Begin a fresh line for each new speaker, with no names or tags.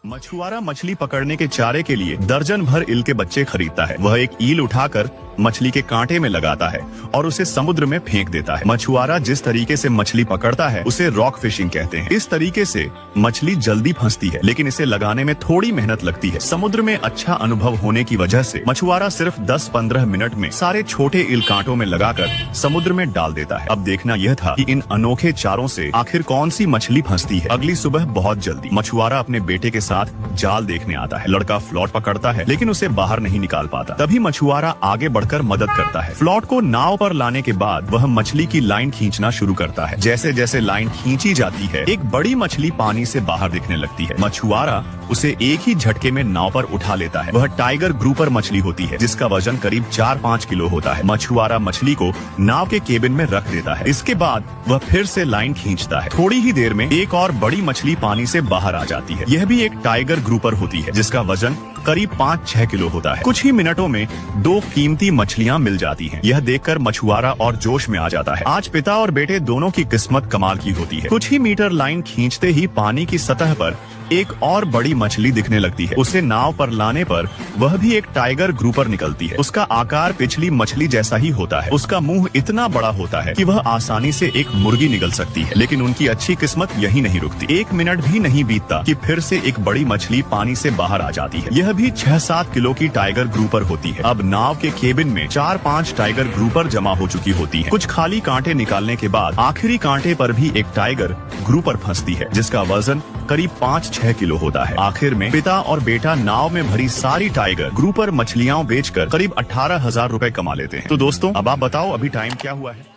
मछुआरा मछली पकड़ने के चारे के लिए दर्जन भर ईल के बच्चे खरीदता है। वह एक ईल उठाकर मछली के कांटे में लगाता है और उसे समुद्र में फेंक देता है। मछुआरा जिस तरीके से मछली पकड़ता है उसे रॉक फिशिंग कहते हैं। इस तरीके से मछली जल्दी फंसती है, लेकिन इसे लगाने में थोड़ी मेहनत लगती है। समुद्र में अच्छा अनुभव होने की वजह से मछुआरा सिर्फ 10-15 मिनट में सारे छोटे ईल कांटों में लगाकर समुद्र में डाल देता है। अब देखना यह था कि इन अनोखे चारों से आखिर कौन सी मछली फंसती है। अगली सुबह बहुत जल्दी मछुआरा अपने बेटे के साथ जाल देखने आता है। लड़का फ्लॉट पकड़ता है, लेकिन उसे बाहर नहीं निकाल पाता। तभी मछुआरा आगे बढ़कर मदद करता है। फ्लॉट को नाव पर लाने के बाद वह मछली की लाइन खींचना शुरू करता है। जैसे जैसे लाइन खींची जाती है, एक बड़ी मछली पानी से बाहर दिखने लगती है। मछुआरा उसे एक ही झटके में नाव पर उठा लेता है। वह टाइगर ग्रुपर मछली होती है, जिसका वजन करीब 4-5 किलो होता है। मछुआरा मछली को नाव के केबिन में रख देता है। इसके बाद वह फिर से लाइन खींचता है। थोड़ी ही देर में एक और बड़ी मछली पानी से बाहर आ जाती है। यह भी एक टाइगर ग्रुपर होती है, जिसका वजन करीब 5-6 किलो होता है। कुछ ही मिनटों में 2 कीमती मछलियां मिल जाती हैं। यह देखकर मछुआरा और जोश में आ जाता है। आज पिता और बेटे दोनों की किस्मत कमाल की होती है। कुछ ही मीटर लाइन खींचते ही पानी की सतह पर एक और बड़ी मछली दिखने लगती है। उसे नाव पर लाने पर वह भी एक टाइगर ग्रुपर निकलती है। उसका आकार पिछली मछली जैसा ही होता है। उसका मुंह इतना बड़ा होता है कि वह आसानी से एक मुर्गी निगल सकती है। लेकिन उनकी अच्छी किस्मत यही नहीं रुकती। 1 मिनट भी नहीं बीतता कि फिर से एक बड़ी मछली पानी से बाहर आ जाती है। यह भी 6-7 किलो की टाइगर ग्रुपर होती है। अब नाव के केबिन में 4-5 टाइगर ग्रुपर जमा हो चुकी होती है। कुछ खाली कांटे निकालने के बाद आखिरी कांटे पर भी एक टाइगर ग्रुपर फंसती है, जिसका वजन करीब 5-6 किलो होता है। आखिर में पिता और बेटा नाव में भरी सारी टाइगर ग्रुपर मछलियां बेचकर करीब 18,000 रुपए कमा लेते हैं। तो दोस्तों, अब आप बताओ अभी टाइम क्या हुआ है।